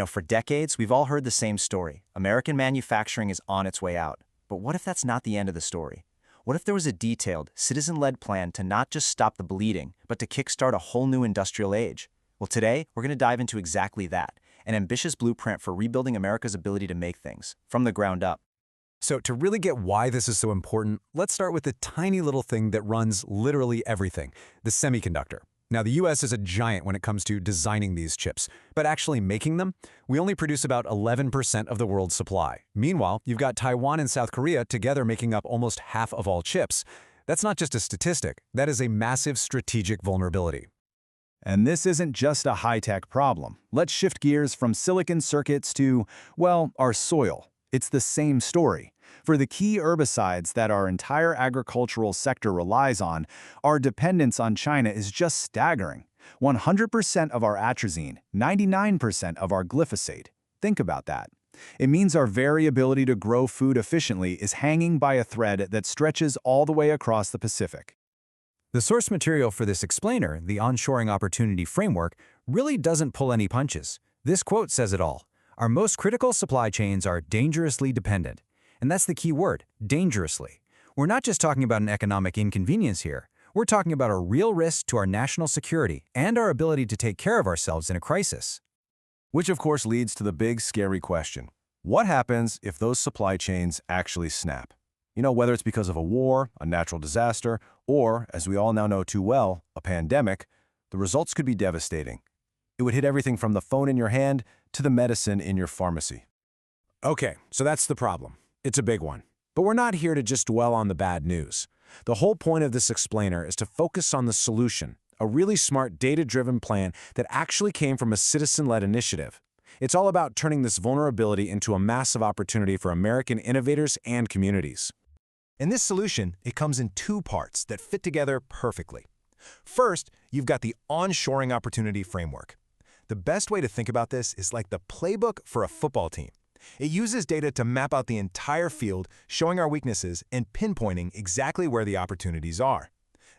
For decades, we've all heard the same story. American manufacturing is on its way out. But what if that's not the end of the story? What if there was a detailed, citizen-led plan to not just stop the bleeding, but to kickstart a whole new industrial age? Well, today, we're going to dive into exactly that, an ambitious blueprint for rebuilding America's ability to make things, from the ground up. So to really get why this is so important, let's start with the tiny little thing that runs literally everything, the semiconductor. Now, the US is a giant when it comes to designing these chips, but actually making them, we only produce about 11% of the world's supply. Meanwhile, you've got Taiwan and South Korea together making up almost half of all chips. That's not just a statistic, that is a massive strategic vulnerability. And this isn't just a high-tech problem. Let's shift gears from silicon circuits to, well, our soil. It's the same story. For the key herbicides that our entire agricultural sector relies on, our dependence on China is just staggering. 100% of our atrazine, 99% of our glyphosate. Think about that. It means our very ability to grow food efficiently is hanging by a thread that stretches all the way across the Pacific. The source material for this explainer, the Onshoring Opportunity Framework, really doesn't pull any punches. This quote says it all. Our most critical supply chains are dangerously dependent. And that's the key word, dangerously. We're not just talking about an economic inconvenience here. We're talking about a real risk to our national security and our ability to take care of ourselves in a crisis. Which of course leads to the big, scary question. What happens if those supply chains actually snap? Whether it's because of a war, a natural disaster, or, as we all now know too well, a pandemic, the results could be devastating. It would hit everything from the phone in your hand to the medicine in your pharmacy. Okay, so that's the problem. It's a big one. But we're not here to just dwell on the bad news. The whole point of this explainer is to focus on the solution, a really smart, data-driven plan that actually came from a citizen-led initiative. It's all about turning this vulnerability into a massive opportunity for American innovators and communities. In this solution, it comes in two parts that fit together perfectly. First, you've got the Onshoring Opportunity Framework. The best way to think about this is like the playbook for a football team. It uses data to map out the entire field, showing our weaknesses and pinpointing exactly where the opportunities are.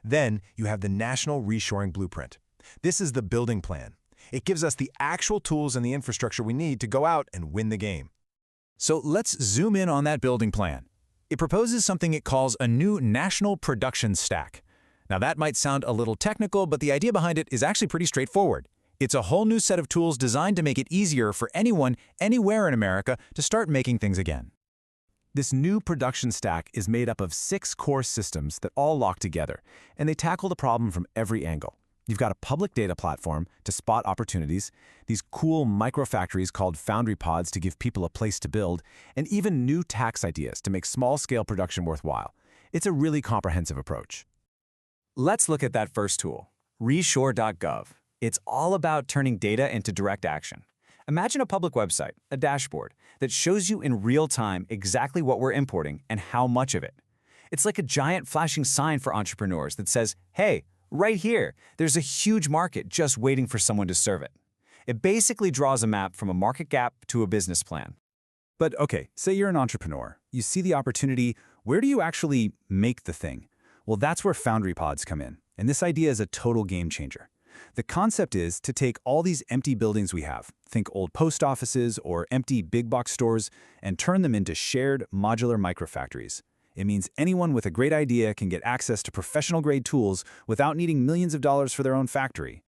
Then, you have the National Reshoring Blueprint. This is the building plan. It gives us the actual tools and the infrastructure we need to go out and win the game. So let's zoom in on that building plan. It proposes something it calls a new national production stack. Now that might sound a little technical, but the idea behind it is actually pretty straightforward. It's a whole new set of tools designed to make it easier for anyone, anywhere in America, to start making things again. This new production stack is made up of 6 core systems that all lock together, and they tackle the problem from every angle. You've got a public data platform to spot opportunities, these cool microfactories called foundry pods to give people a place to build, and even new tax ideas to make small-scale production worthwhile. It's a really comprehensive approach. Let's look at that first tool, Reshore.gov. It's all about turning data into direct action. Imagine a public website, a dashboard, that shows you in real time exactly what we're importing and how much of it. It's like a giant flashing sign for entrepreneurs that says, hey, right here, there's a huge market just waiting for someone to serve it. It basically draws a map from a market gap to a business plan. But okay, say you're an entrepreneur. You see the opportunity. Where do you actually make the thing? Well, that's where foundry pods come in. And this idea is a total game changer. The concept is to take all these empty buildings we have, think old post offices or empty big box stores, and turn them into shared modular microfactories. It means anyone with a great idea can get access to professional-grade tools without needing millions of dollars for their own factory.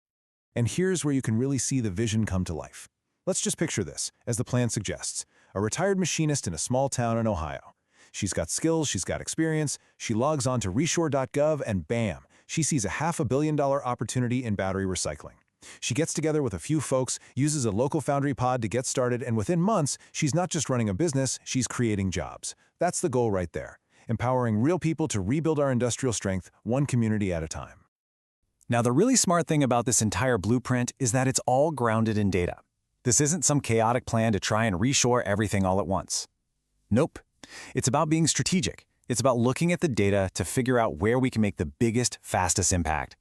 And here's where you can really see the vision come to life. Let's just picture this, as the plan suggests. A retired machinist in a small town in Ohio. She's got skills, she's got experience, she logs on to reshore.gov and bam, she sees a $500 million opportunity in battery recycling. She gets together with a few folks, uses a local foundry pod to get started, and within months, she's not just running a business, she's creating jobs. That's the goal right there. Empowering real people to rebuild our industrial strength, one community at a time. Now, the really smart thing about this entire blueprint is that it's all grounded in data. This isn't some chaotic plan to try and reshore everything all at once. Nope. It's about being strategic. It's about looking at the data to figure out where we can make the biggest, fastest impact.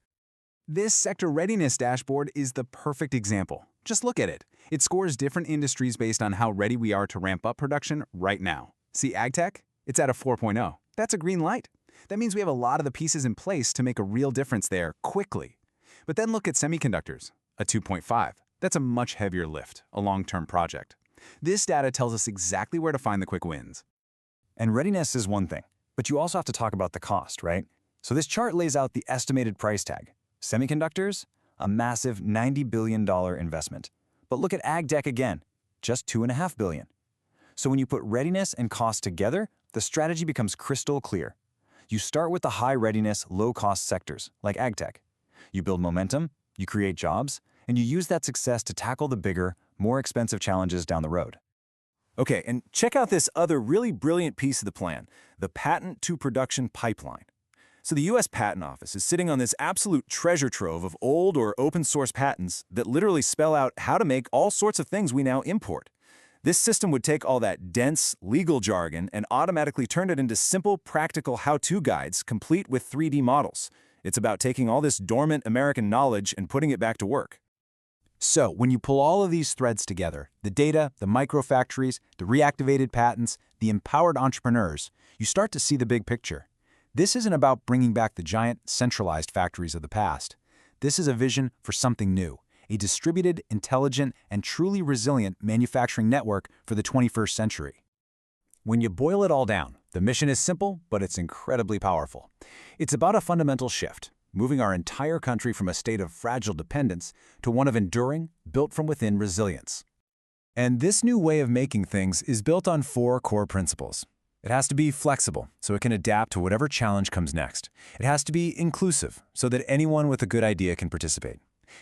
This sector readiness dashboard is the perfect example. Just look at it. It scores different industries based on how ready we are to ramp up production right now. See AgTech? It's at a 4.0. That's a green light. That means we have a lot of the pieces in place to make a real difference there quickly. But then look at semiconductors, a 2.5. That's a much heavier lift, a long-term project. This data tells us exactly where to find the quick wins. And readiness is one thing, but you also have to talk about the cost, right? So this chart lays out the estimated price tag. Semiconductors, a massive $90 billion investment. But look at ag tech again, just $2.5 billion. So when you put readiness and cost together, the strategy becomes crystal clear. You start with the high readiness, low-cost sectors, like ag tech. You build momentum, you create jobs, and you use that success to tackle the bigger, more expensive challenges down the road. Okay, and check out this other really brilliant piece of the plan, the patent to production pipeline. So the US Patent Office is sitting on this absolute treasure trove of old or open source patents that literally spell out how to make all sorts of things we now import. This system would take all that dense, legal jargon and automatically turn it into simple, practical how-to guides complete with 3D models. It's about taking all this dormant American knowledge and putting it back to work. So, when you pull all of these threads together, the data, the microfactories, the reactivated patents, the empowered entrepreneurs, you start to see the big picture. This isn't about bringing back the giant, centralized factories of the past. This is a vision for something new, a distributed, intelligent, and truly resilient manufacturing network for the 21st century. When you boil it all down, the mission is simple, but it's incredibly powerful. It's about a fundamental shift, moving our entire country from a state of fragile dependence to one of enduring, built-from-within resilience. And this new way of making things is built on 4 core principles. It has to be flexible, so it can adapt to whatever challenge comes next. It has to be inclusive, so that anyone with a good idea can participate.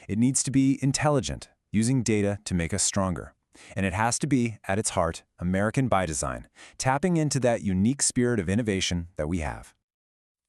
It needs to be intelligent, using data to make us stronger. And it has to be, at its heart, American by design, tapping into that unique spirit of innovation that we have.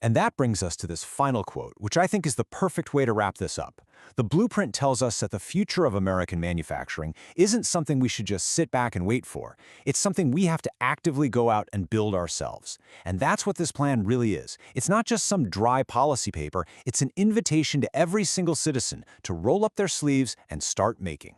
And that brings us to this final quote, which I think is the perfect way to wrap this up. The blueprint tells us that the future of American manufacturing isn't something we should just sit back and wait for. It's something we have to actively go out and build ourselves. And that's what this plan really is. It's not just some dry policy paper, it's an invitation to every single citizen to roll up their sleeves and start making.